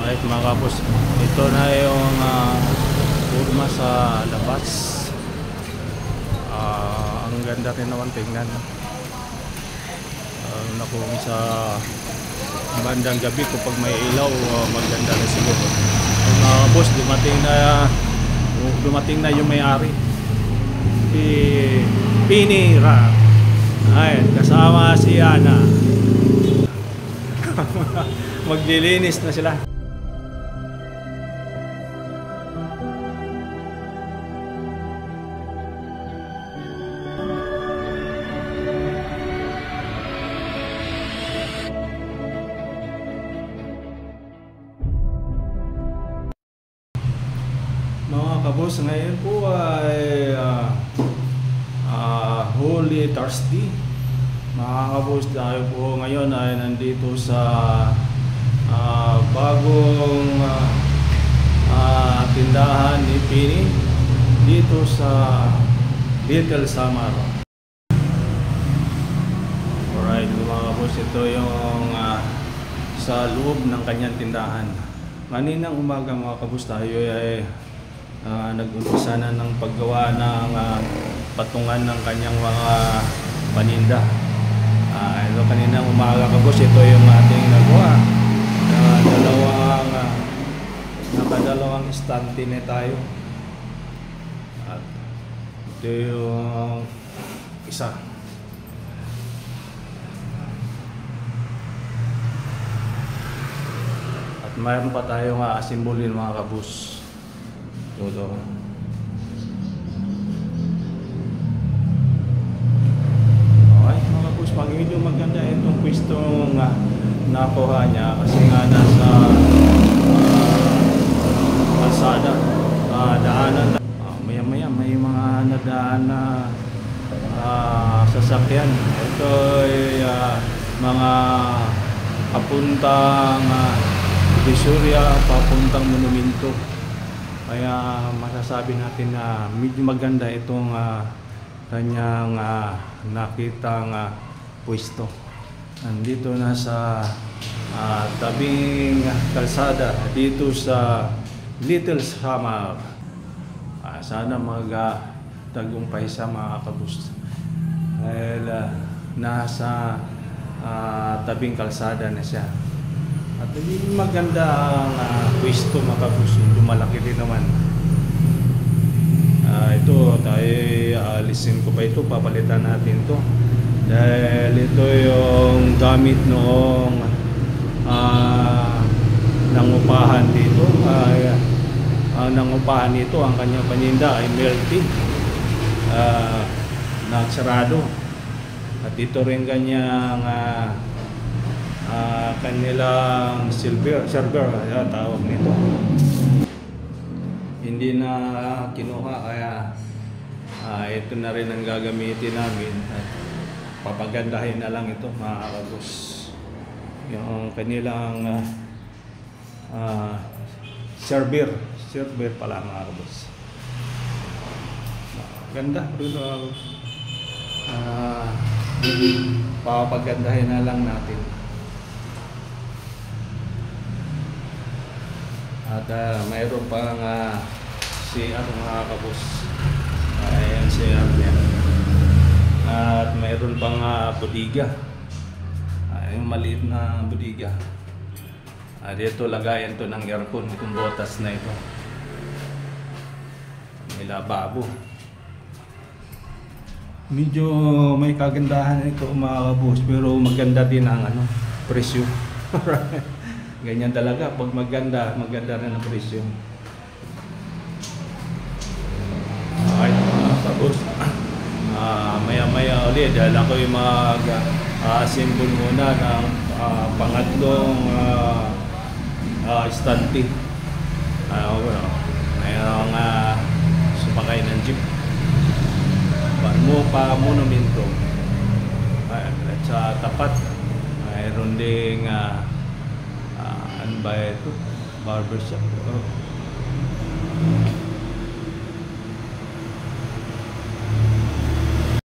Alright mga kapos, ito na yung kurma sa labas. Ang ganda rin naman tingnan. Kung sa bandang gabi kapag may ilaw, maganda na siguro. Mga kapos, dumating na yung may-ari. Pinira. Ayun, kasama si Ana. Maglilinis na sila. Mga kabos, ngayon po ay Holy Thursday. Mga kabos, tayo po ngayon ay nandito sa bagong tindahan ni Pini dito sa Little Samar. Alright mga kabos, ito yung sa loob ng kanyang tindahan. Kaninang umaga mga kabos, tayo ay nag-umpisa na ng paggawa ng patungan ng kanyang mga paninda. Ito kaninang umaga kabos, ito yung ating nagawa. Nakadalawang estante na tayo. At ito yung isa. At mayroon pa tayong asimbolin mga kabos. Ito. Pag medyo maganda itong pwesto nga nakuha niya kasi nga nasa kalsada, daanan. Maya-maya may mga nadaan na sasakyan. Ito ay mga papuntang Divisoria, papuntang monumento. Kaya masasabi natin na medyo maganda itong kanyang nakitang pwesto. Nandito na sa tabing kalsada dito sa Little Samar. Sana mag-tagumpay sa mga kabus. Dahil nasa tabing kalsada na siya. At hindi maganda ang pwesto mga kabus. Lumalaki din naman. Ito, tayo alisin ko pa ito. Papalitan natin ito. Dahil ito yung gamit noong nangupahan dito. Ang nangupahan nito, ang kanyang paninda ay melty, nagsarado. At ito rin kanyang kanilang server, tawag nito. Hindi na kinuha, kaya ito na rin ang gagamitin namin. At papagandahin na lang ito mga kabos, yung kanilang server pala mga kabos. Ganda ito papagandahin na lang natin. At mayroon pang CR mga kabos. Ayan CR niya. At mayroon pang bodega. Yung maliit na bodega. Dito lagayan to ng aircon, itong botas na ito. May lababo. Medyo may kagandahan ito mga kabos, pero maganda din ang presyo. Ganyan talaga, pag maganda rin ang presyo. Okay mga kabos. Maya-maya ulit dahil ako yung mag-assemble muna ng pangatlong estante. Mayroong sumakay ng jeep monumento. At sa tapat mayroon ding ano ba ito? Barbershop.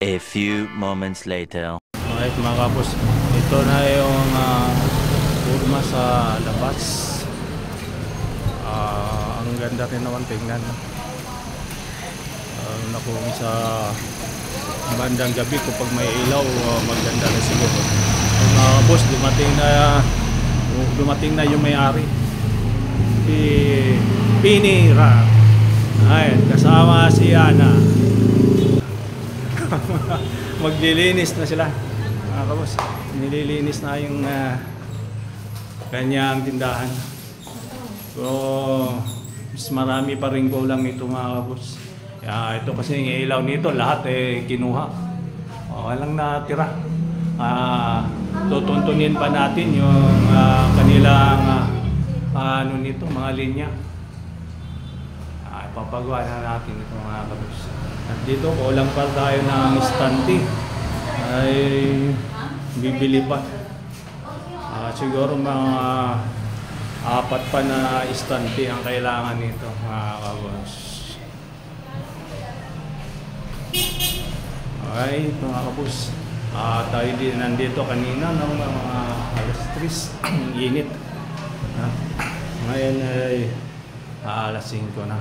A few moments later. Alright mga kapos, ito na yung kurma sa labas. ang ganda rin naman tingnan. Na kung sa bandang gabi kapag may ilaw, maganda na siguro. Boss, dumating na yung may-ari. Pinira. Ay, kasama si Ana. Maglilinis na sila. Mga kabos, nililinis na yung kanyang tindahan. So, mas marami pa rin kulang nito mga kabos. Ito kasi yung ilaw nito, lahat kinuha. Walang natira. Tutuntunin pa natin yung kanilang ano nito, mga linya. Papagawa na natin ito mga kabos. At dito, kulang pa tayo ng stante. Ay bibili pa. Siguro mga 4 pa na stante ang kailangan nito mga kabos. Okay, mga kabos. Tayo din nandito kanina ng mga alas 3. Init. Ngayon ay alas 5 na.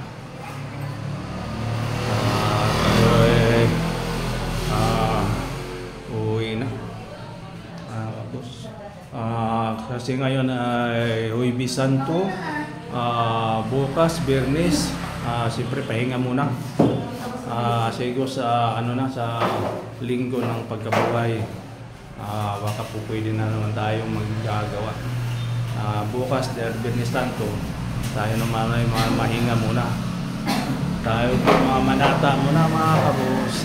Uwi na. Tapos kasi ngayon ay Huwebes Santo, bukas Biyernes, siyempre pahinga muna. Siguro sa sa linggo ng pagkabuhay, baka po pwede na naman tayong maggagawa. Bukas dahil Biyernes Santo, tayo naman ay mahinga muna. Tayo po mga manata muna mga kabos.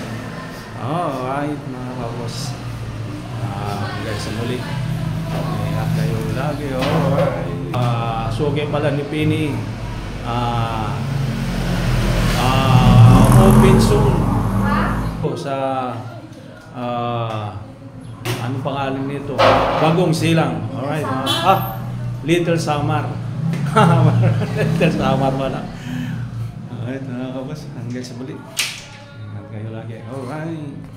Alright mga kabos. Guys, sa muli. Ingat kayo lagi. Alright. Sugay pala ni Pini. Open soon. Sa anong pangalan nito? Bagong Silang. Alright. Little Samar. Little Samar pala. Alright, mga kabos, hanggang sa muli. Ingat kayo lagi. Alright.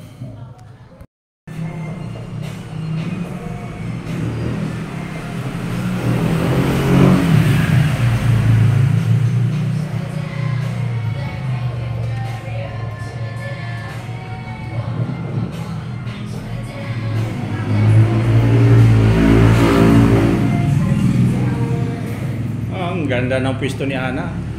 Ang ganda ng pwesto ni Ana.